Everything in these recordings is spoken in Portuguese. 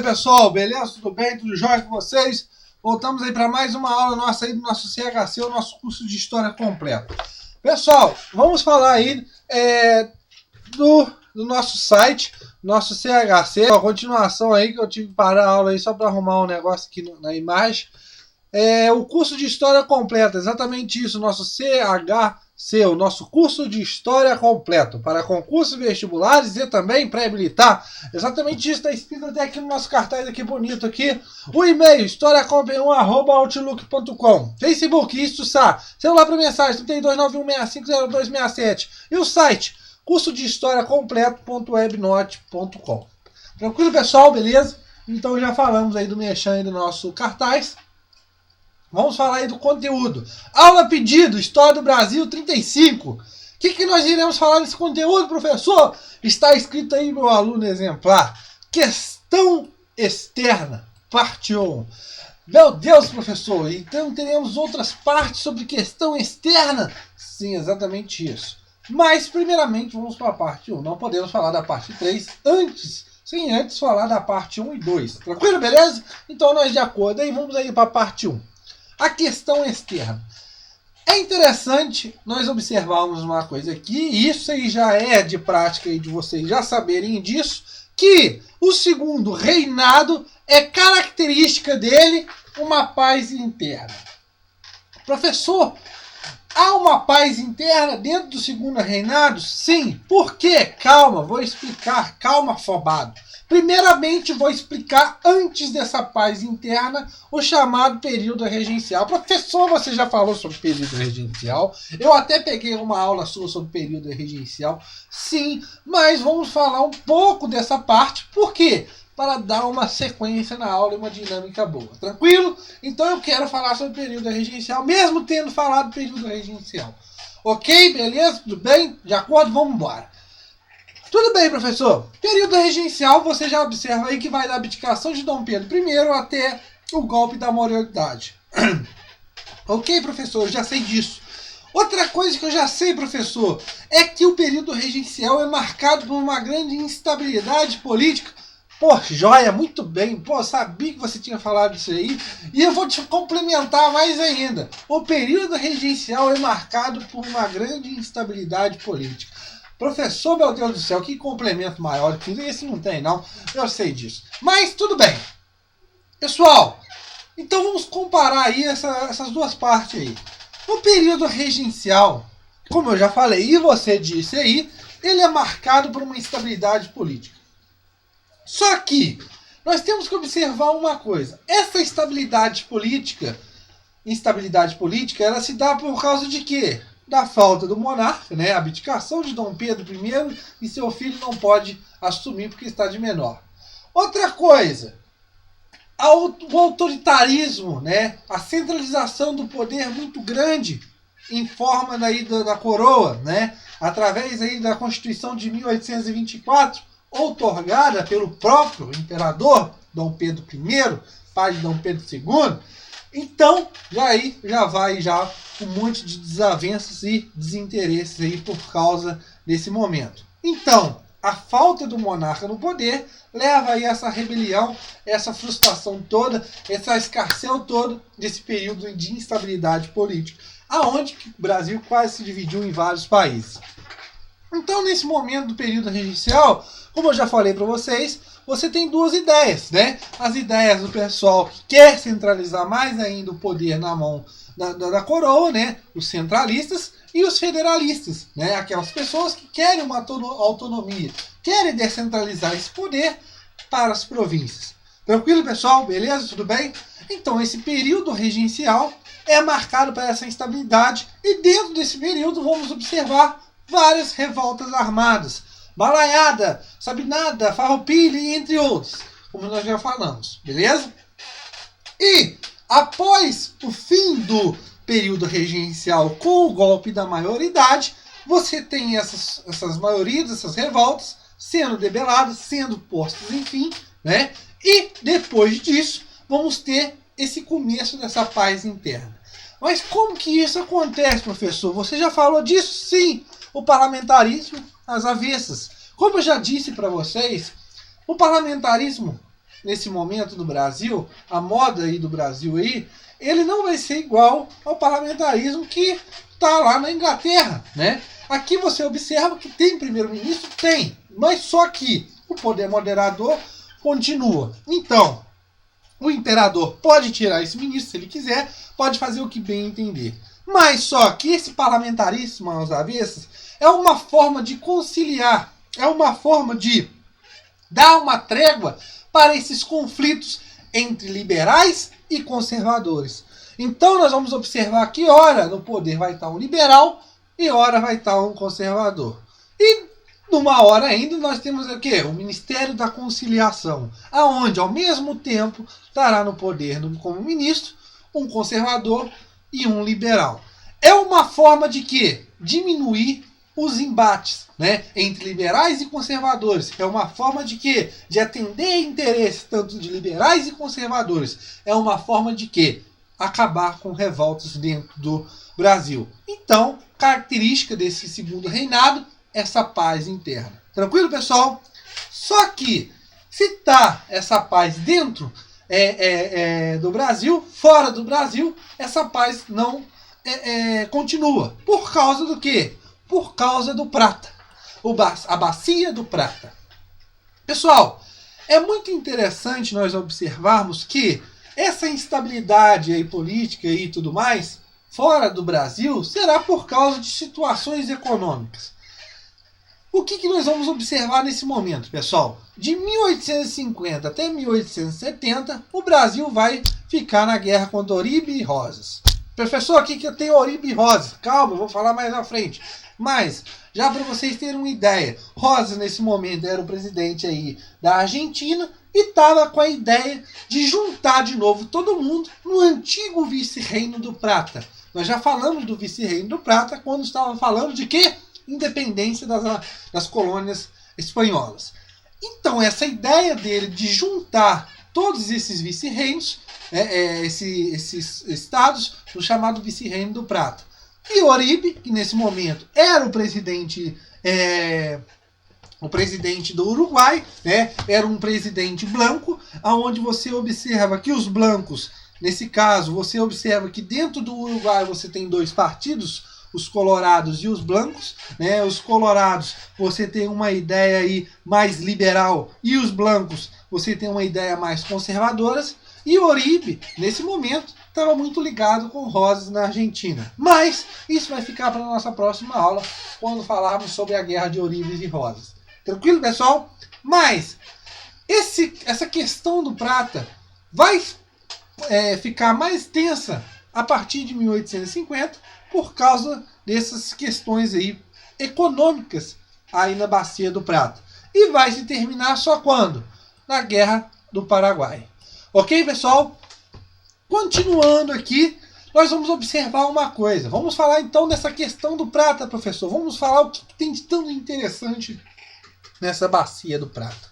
aí, pessoal, beleza? Tudo bem? Tudo jóia com vocês? Voltamos aí para mais uma aula nossa aí do nosso CHC, o nosso curso de História completo. Pessoal, vamos falar aí do nosso site, nosso CHC, a continuação aí que eu tive que parar a aula aí só para arrumar um negócio aqui na imagem. O curso de História completa, exatamente isso, nosso CHC, o nosso curso de História completo, para concursos vestibulares e também pré-militar. Exatamente isso, está escrito até aqui no nosso cartaz aqui bonito aqui. O e-mail, historiacomp1@outlook.com. Facebook, isso, celular para mensagem, 3291650267. E o site, curso de História completo.webnote.com. Tranquilo, pessoal? Beleza? Então já falamos aí do merchan e do nosso cartaz. Vamos falar aí do conteúdo. Aula pedido, História do Brasil 35. O que nós iremos falar nesse conteúdo, professor? Está escrito aí, meu aluno exemplar. Questão externa, parte 1. Meu Deus, professor, então teremos outras partes sobre questão externa? Sim, exatamente isso. Mas, primeiramente, vamos para a parte 1. Não podemos falar da parte 3 sem antes falar da parte 1 e 2. Tranquilo, beleza? Então, nós de acordo aí, vamos aí para a parte 1. A questão externa. É interessante nós observarmos uma coisa aqui, e isso aí já é de prática aí de vocês já saberem disso, que o segundo reinado é característica dele uma paz interna. Professor, há uma paz interna dentro do segundo reinado? Sim. Por quê? Calma, vou explicar. Calma, afobado. Primeiramente, vou explicar, antes dessa paz interna, o chamado período regencial. Professor, você já falou sobre o período regencial. Eu até peguei uma aula sua sobre o período regencial. Sim, mas vamos falar um pouco dessa parte. Por quê? Para dar uma sequência na aula e uma dinâmica boa. Tranquilo? Então eu quero falar sobre o período regencial, mesmo tendo falado do período regencial. Ok? Beleza? Tudo bem? De acordo? Vamos embora. Tudo bem, professor. Período regencial, você já observa aí que vai da abdicação de Dom Pedro I até o golpe da maioridade. Ok, professor, eu já sei disso. Outra coisa que eu já sei, professor, é que o período regencial é marcado por uma grande instabilidade política. Pô, joia, muito bem. Pô, sabia que você tinha falado disso aí. E eu vou te complementar mais ainda. O período regencial é marcado por uma grande instabilidade política. Professor, meu Deus do céu, que complemento maior que esse não tem, não. Eu sei disso. Mas tudo bem. Pessoal, então vamos comparar aí essas duas partes aí. O período regencial, como eu já falei e você disse aí, ele é marcado por uma instabilidade política. Só que nós temos que observar uma coisa. Essa instabilidade política, ela se dá por causa de quê? Da falta do monarca, né? A abdicação de Dom Pedro I e seu filho não pode assumir porque está de menor. Outra coisa, o autoritarismo, né? A centralização do poder muito grande em forma daí da coroa, né? Através aí da Constituição de 1824, outorgada pelo próprio imperador Dom Pedro I, pai de Dom Pedro II. Então, já vai um monte de desavenças e desinteresses aí por causa desse momento. Então, a falta do monarca no poder leva aí essa rebelião, essa frustração toda, essa escarcel todo desse período de instabilidade política, aonde o Brasil quase se dividiu em vários países. Então, nesse momento do período regencial, como eu já falei para vocês, você tem duas ideias, né? As ideias do pessoal que quer centralizar mais ainda o poder na mão da coroa, né? Os centralistas e os federalistas, né? Aquelas pessoas que querem uma autonomia, querem descentralizar esse poder para as províncias. Tranquilo, pessoal? Beleza? Tudo bem? Então, esse período regencial é marcado por essa instabilidade e dentro desse período vamos observar várias revoltas armadas. Balaiada, Sabinada, Farroupilha, entre outros, como nós já falamos, beleza? E após o fim do período regencial com o golpe da maioridade, você tem essas maiorias, essas revoltas sendo debeladas, sendo postas em fim, né? E depois disso, vamos ter esse começo dessa paz interna. Mas como que isso acontece, professor? Você já falou disso? Sim, o parlamentarismo às avessas. Como eu já disse para vocês, o parlamentarismo nesse momento no Brasil, a moda aí do Brasil aí, ele não vai ser igual ao parlamentarismo que está lá na Inglaterra, né? Aqui você observa que tem primeiro-ministro? Tem, mas só que o poder moderador continua. Então, o imperador pode tirar esse ministro se ele quiser, pode fazer o que bem entender. Mas só que esse parlamentarismo aos avessas é uma forma de conciliar, é uma forma de dar uma trégua para esses conflitos entre liberais e conservadores. Então nós vamos observar que ora no poder vai estar um liberal e ora vai estar um conservador. E numa hora ainda nós temos o quê? O Ministério da Conciliação, aonde ao mesmo tempo estará no poder como ministro um conservador e um liberal. É uma forma de quê? Diminuir os embates, né, entre liberais e conservadores. É uma forma de quê? De atender interesses tanto de liberais e conservadores. É uma forma de quê? Acabar com revoltas dentro do Brasil. Então, característica desse segundo reinado, essa paz interna. Tranquilo, pessoal? Só que, se está essa paz dentro do Brasil, fora do Brasil, essa paz não continua. Por causa do quê? Por causa do prata. A bacia do prata. Pessoal, é muito interessante nós observarmos que essa instabilidade aí política e tudo mais, fora do Brasil, será por causa de situações econômicas. O que nós vamos observar nesse momento, pessoal? De 1850 até 1870, o Brasil vai ficar na guerra contra Oribe e Rosas. Professor, aqui que eu tenho Oribe e Rosas. Calma, eu vou falar mais na frente. Mas, já para vocês terem uma ideia, Rosas nesse momento era o presidente aí da Argentina e estava com a ideia de juntar de novo todo mundo no antigo vice-reino do Prata. Nós já falamos do vice-reino do Prata quando estava falando de quê? Independência das colônias espanholas. Então, essa ideia dele de juntar todos esses vice-reinos, esses estados, no chamado vice-reino do Prata. E Oribe, que nesse momento era o presidente do Uruguai, né? Era um presidente branco, onde você observa que os blancos, nesse caso, você observa que dentro do Uruguai você tem dois partidos, os colorados e os blancos, né? Os colorados você tem uma ideia aí mais liberal e os blancos você tem uma ideia mais conservadora. E Oribe, nesse momento, estava muito ligado com Rosas na Argentina. Mas isso vai ficar para a nossa próxima aula, quando falarmos sobre a guerra de Oribe e Rosas. Tranquilo, pessoal? Mas essa questão do prata vai ficar mais tensa a partir de 1850 por causa dessas questões aí econômicas aí na Bacia do Prata. E vai se terminar só quando? Na Guerra do Paraguai. Ok, pessoal? Continuando aqui, nós vamos observar uma coisa. Vamos falar então dessa questão do prata, professor. Vamos falar o que tem de tão interessante nessa Bacia do Prata.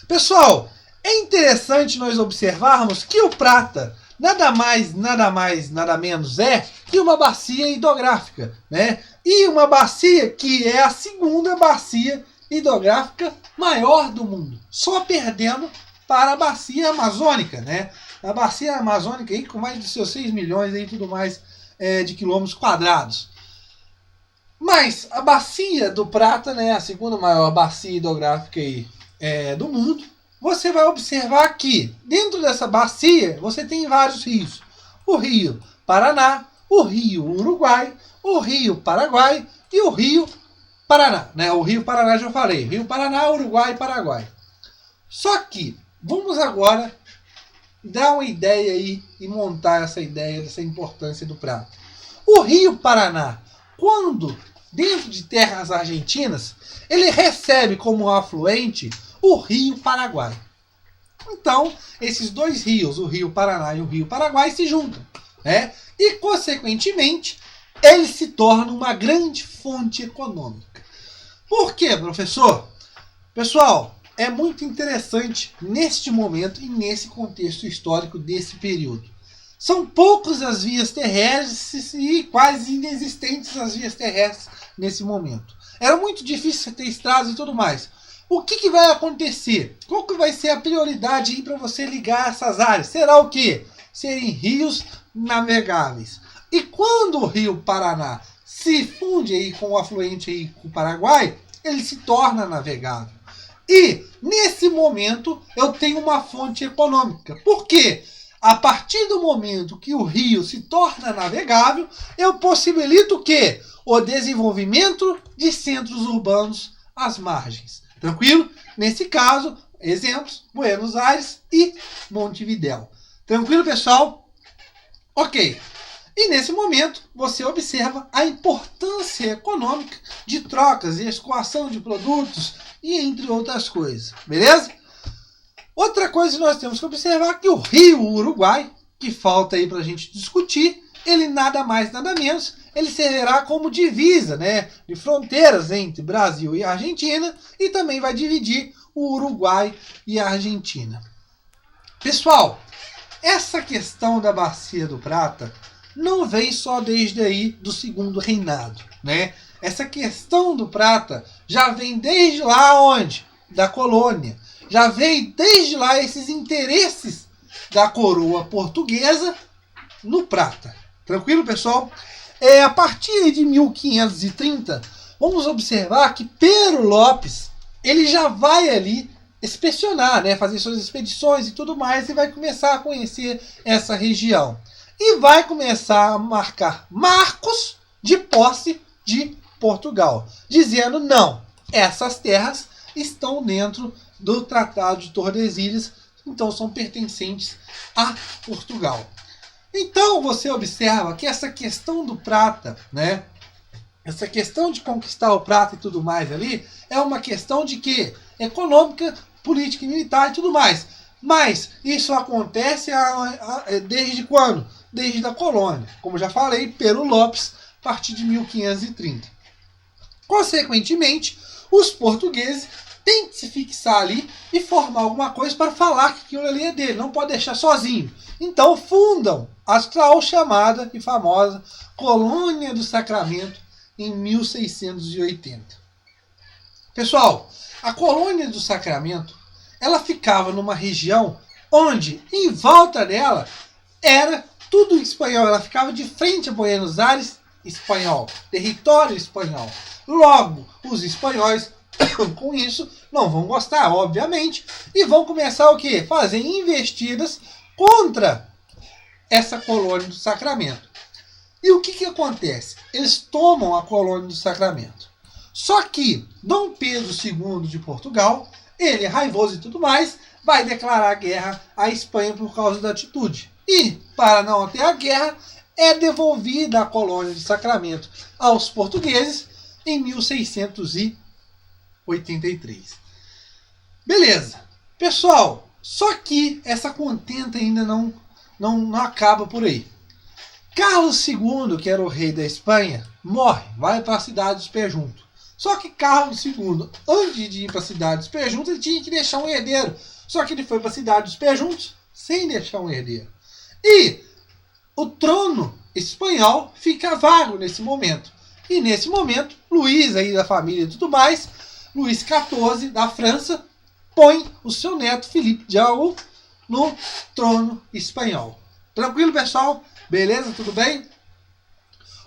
Pessoal, é interessante nós observarmos que o prata nada menos é que uma bacia hidrográfica, né? E uma bacia que é a segunda bacia hidrográfica maior do mundo, só perdendo para a bacia amazônica, né? A bacia amazônica aí com mais de seus 6 milhões e tudo mais de quilômetros quadrados. Mas a bacia do Prata, né, a segunda maior bacia hidrográfica aí, do mundo, você vai observar que dentro dessa bacia você tem vários rios. O rio Paraná, o rio Uruguai, o rio Paraguai e o rio Paraná, né? O rio Paraná já falei, rio Paraná, Uruguai e Paraguai. Só que vamos agora dar uma ideia aí e montar essa ideia dessa importância do prata. O rio Paraná, quando dentro de terras argentinas, ele recebe como afluente o rio Paraguai. Então, esses dois rios, o rio Paraná e o rio Paraguai, se juntam, né? E, consequentemente, ele se torna uma grande fonte econômica. Por quê, professor? Pessoal, é muito interessante neste momento e nesse contexto histórico desse período. São poucas as vias terrestres e quase inexistentes as vias terrestres nesse momento. Era muito difícil ter estradas e tudo mais. O que vai acontecer? Qual que vai ser a prioridade aí para você ligar essas áreas? Será o quê? Serem rios navegáveis. E quando o rio Paraná se funde aí com o afluente aí com o Paraguai, ele se torna navegável. E, nesse momento, eu tenho uma fonte econômica. Por quê? A partir do momento que o rio se torna navegável, eu possibilito o quê? O desenvolvimento de centros urbanos às margens. Tranquilo? Nesse caso, exemplos, Buenos Aires e Montevidéu. Tranquilo, pessoal? Ok. E nesse momento, você observa a importância econômica de trocas e escoação de produtos e entre outras coisas. Beleza? Outra coisa que nós temos que observar é que o rio Uruguai, que falta aí para a gente discutir, ele nada mais, nada menos, ele servirá como divisa, né, de fronteiras entre Brasil e Argentina e também vai dividir o Uruguai e a Argentina. Pessoal, essa questão da Bacia do Prata não vem só desde aí do segundo reinado, né? Essa questão do prata já vem desde lá onde? Da colônia. Já vem desde lá esses interesses da coroa portuguesa no prata. Tranquilo, pessoal? A partir de 1530, vamos observar que Pero Lopes ele já vai ali inspecionar, né? Fazer suas expedições e tudo mais, e vai começar a conhecer essa região. E vai começar a marcar marcos de posse de Portugal, dizendo não, essas terras estão dentro do Tratado de Tordesilhas, então são pertencentes a Portugal. Então você observa que essa questão do prata, né, essa questão de conquistar o prata e tudo mais ali, é uma questão de que econômica, política e militar e tudo mais. Mas isso acontece desde quando? Desde a colônia. Como já falei, Pero Lopes, a partir de 1530. Consequentemente, os portugueses têm que se fixar ali e formar alguma coisa para falar que aquilo ali é dele, não pode deixar sozinho. Então fundam a tal chamada e famosa Colônia do Sacramento em 1680. Pessoal, a Colônia do Sacramento, ela ficava numa região onde, em volta dela, era tudo espanhol. Ela ficava de frente a Buenos Aires, espanhol, território espanhol. Logo, os espanhóis, com isso, não vão gostar, obviamente, e vão começar o quê? Fazer investidas contra essa Colônia do Sacramento. E o que acontece? Eles tomam a Colônia do Sacramento. Só que Dom Pedro II de Portugal, ele, raivoso e tudo mais, vai declarar guerra à Espanha por causa da atitude. E, para não ter a guerra, é devolvida a Colônia do Sacramento aos portugueses em 1683. Beleza. Pessoal, só que essa contenta ainda não acaba por aí. Carlos II, que era o rei da Espanha, morre, vai para a cidade dos Pejuntos. Só que Carlos II, antes de ir para a cidade dos Pejuntos, ele tinha que deixar um herdeiro. Só que ele foi para a cidade dos Pejuntos sem deixar um herdeiro. E o trono espanhol fica vago nesse momento. E nesse momento, Luís aí da família e tudo mais, Luís XIV da França, põe o seu neto Felipe de Araújo no trono espanhol. Tranquilo, pessoal? Beleza? Tudo bem?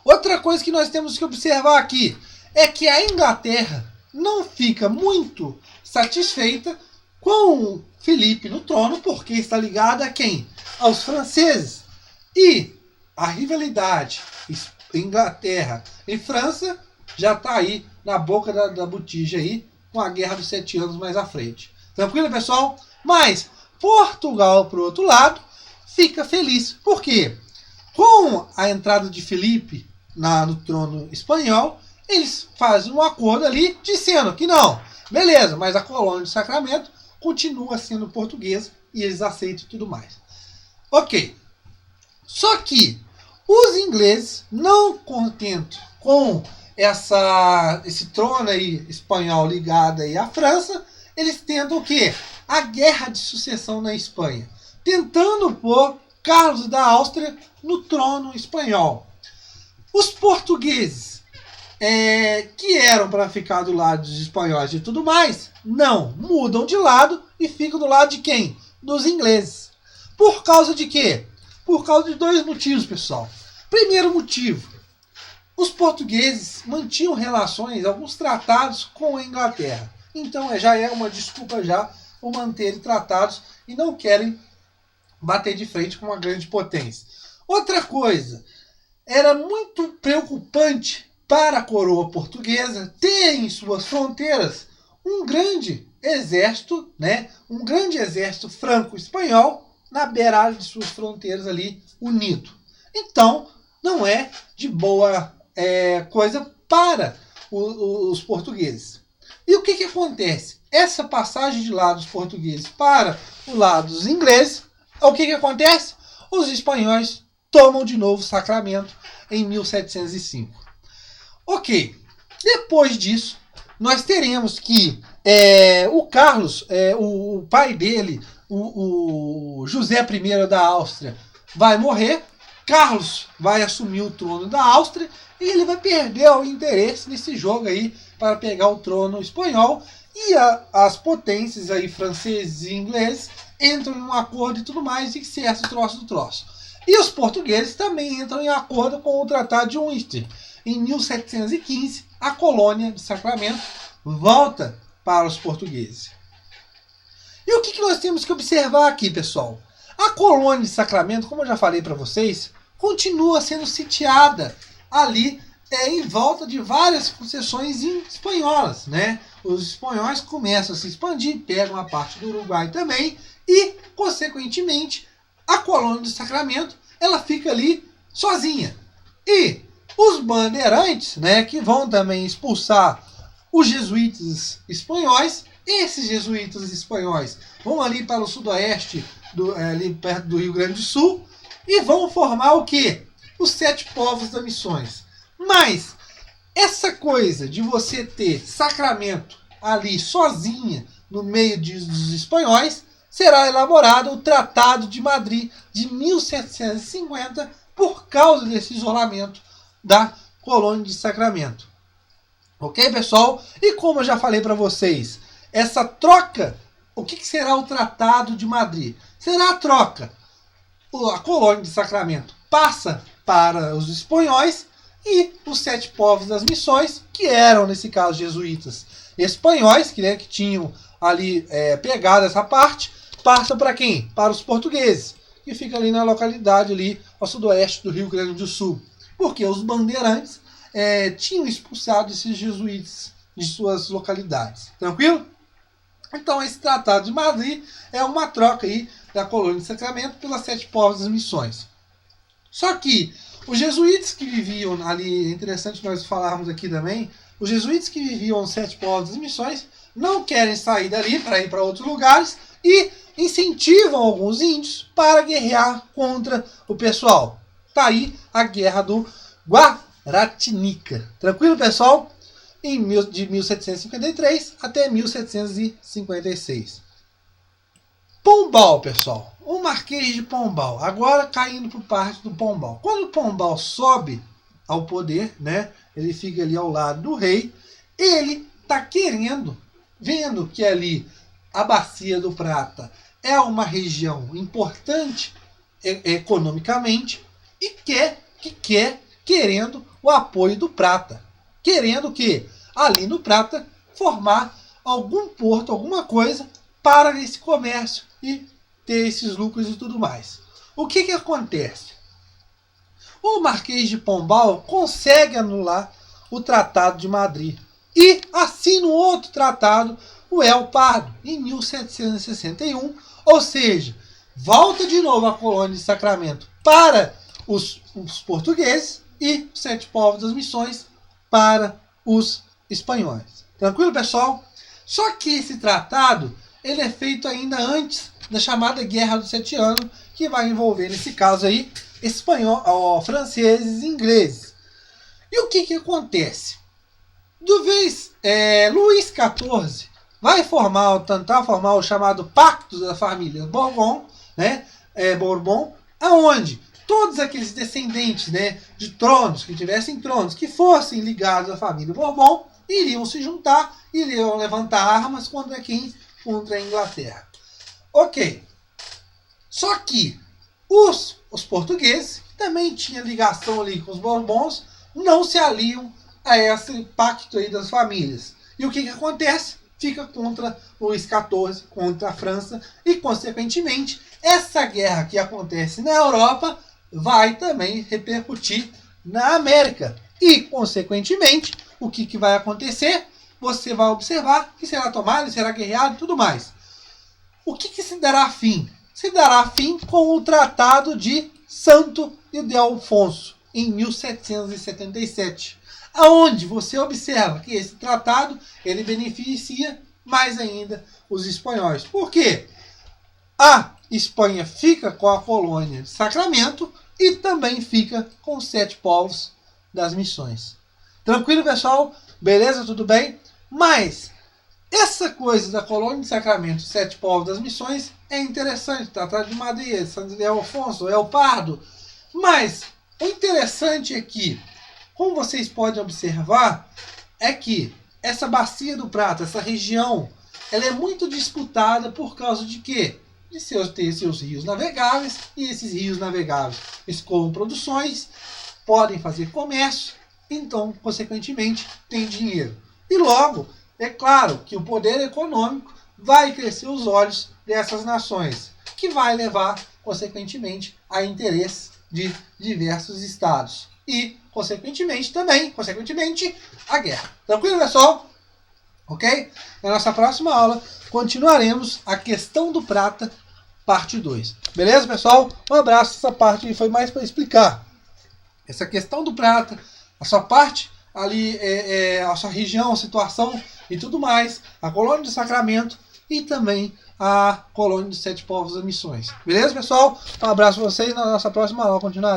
Outra coisa que nós temos que observar aqui é que a Inglaterra não fica muito satisfeita com Felipe no trono, porque está ligada a quem? Aos franceses. E a rivalidade Inglaterra e França já está aí na boca da botija aí, com a Guerra dos 7 Anos mais à frente. Tranquilo, pessoal? Mas Portugal, por outro lado, fica feliz. Por quê? Com a entrada de Felipe no trono espanhol, eles fazem um acordo ali dizendo que não, beleza, mas a Colônia do Sacramento continua sendo portuguesa e eles aceitam tudo mais. Ok. Só que os ingleses, não contentos com esse trono aí espanhol ligado aí à França, eles tentam o quê? A guerra de sucessão na Espanha, tentando pôr Carlos da Áustria no trono espanhol. Os portugueses que eram para ficar do lado dos espanhóis e tudo mais, não, mudam de lado e ficam do lado de quem? Dos ingleses. Por causa de quê? Por causa de dois motivos, pessoal. Primeiro motivo, os portugueses mantinham relações, alguns tratados com a Inglaterra. Então já é uma desculpa já por manterem tratados e não querem bater de frente com uma grande potência. Outra coisa, era muito preocupante para a coroa portuguesa ter em suas fronteiras um grande exército, né? Um grande exército franco-espanhol na beirada de suas fronteiras ali, unido. Então, não é de boa coisa para os portugueses. E o que acontece? Essa passagem de lá dos portugueses para o lado dos ingleses, o que acontece? Os espanhóis tomam de novo Sacramento em 1705. Ok, depois disso, nós teremos que o Carlos, o pai dele, o José I da Áustria, vai morrer. Carlos vai assumir o trono da Áustria e ele vai perder o interesse nesse jogo aí para pegar o trono espanhol. E as potências aí, franceses e ingleses, entram em um acordo e tudo mais e cessa o troço do troço. E os portugueses também entram em acordo com o Tratado de Winchester. Em 1715, a colônia de Sacramento volta para os portugueses. E o que nós temos que observar aqui, pessoal? A colônia de Sacramento, como eu já falei para vocês, continua sendo sitiada ali em volta de várias concessões espanholas, né? Os espanhóis começam a se expandir, pegam a parte do Uruguai também e, consequentemente, a colônia de Sacramento ela fica ali sozinha. E os bandeirantes, né, que vão também expulsar os jesuítas espanhóis, esses jesuítas espanhóis vão ali para o sudoeste, ali perto do Rio Grande do Sul, e vão formar o quê? Os 7 povos das missões. Mas essa coisa de você ter Sacramento ali sozinha no meio dos espanhóis, será elaborado o Tratado de Madrid de 1750 por causa desse isolamento da colônia de Sacramento. Ok, pessoal? E como eu já falei para vocês, essa troca, o que será o Tratado de Madrid? Será a troca. A colônia de Sacramento passa para os espanhóis e os 7 povos das missões, que eram, nesse caso, jesuítas espanhóis, que tinham ali pegado essa parte, passam para quem? Para os portugueses, que fica ali na localidade ali ao sudoeste do Rio Grande do Sul. Porque os bandeirantes tinham expulsado esses jesuítas de suas localidades. Tranquilo? Então esse Tratado de Madrid é uma troca aí da colônia de Sacramento pelas 7 povos das missões. Só que os jesuítas que viviam ali, é interessante nós falarmos aqui também, os jesuítas que viviam nos 7 povos das missões não querem sair dali para ir para outros lugares e incentivam alguns índios para guerrear contra o pessoal. Tá aí a guerra do Guaratinica. Tranquilo, pessoal? De 1753 até 1756. Pombal, pessoal. O Marquês de Pombal. Agora caindo por parte do Pombal. Quando o Pombal sobe ao poder, né? Ele fica ali ao lado do rei. Ele tá querendo, vendo que ali a Bacia do Prata é uma região importante economicamente e querendo o apoio do Prata. Querendo que ali no Prata formar algum porto, alguma coisa para esse comércio e ter esses lucros e tudo mais. O que acontece? O Marquês de Pombal consegue anular o Tratado de Madrid e assina um outro tratado, o El Pardo, em 1761, ou seja, volta de novo a colônia de Sacramento para os portugueses e os 7 povos das missões para os espanhóis. Tranquilo, pessoal? Só que esse tratado ele é feito ainda antes da chamada Guerra dos 7 Anos, que vai envolver, nesse caso aí, franceses e ingleses. E o que acontece? Luís XIV vai tentar formar o chamado Pacto da Família Bourbon, né? Bourbon, aonde todos aqueles descendentes, né, de tronos, que tivessem tronos, que fossem ligados à família Bourbon, iriam se juntar, iriam levantar armas contra quem? Contra a Inglaterra. Ok. Só que os portugueses, que também tinham ligação ali com os Bourbons, não se aliam a esse pacto aí das famílias. E o que acontece? Fica contra Luís XIV, contra a França, e, consequentemente, essa guerra que acontece na Europa vai também repercutir na América. E, consequentemente, o que vai acontecer? Você vai observar que será tomado, será guerreado e tudo mais. O que se dará fim? Se dará fim com o Tratado de Santo Ildefonso, em 1777. Aonde você observa que esse tratado ele beneficia mais ainda os espanhóis. Por quê? A Espanha fica com a colônia de Sacramento e também fica com os 7 povos das missões. Tranquilo, pessoal? Beleza? Tudo bem? Mas essa coisa da colônia de Sacramento, os 7 povos das missões, é interessante. Tratado de Madrid, Santo Ildefonso, El Pardo. Mas o interessante é que, como vocês podem observar, é que essa bacia do Prata, essa região, ela é muito disputada por causa de quê? De ter seus rios navegáveis, e esses rios navegáveis escoam produções, podem fazer comércio, então, consequentemente, tem dinheiro. E logo, é claro que o poder econômico vai crescer os olhos dessas nações, que vai levar, consequentemente, a interesse de diversos estados. E, consequentemente, a guerra. Tranquilo, pessoal? Ok? Na nossa próxima aula, continuaremos a questão do prata, parte 2. Beleza, pessoal? Um abraço. Essa parte foi mais para explicar essa questão do prata, a sua parte ali, a sua região, a situação e tudo mais, a colônia de Sacramento e também a colônia dos 7 povos das missões. Beleza, pessoal? Um abraço para vocês. Na nossa próxima aula continuaremos.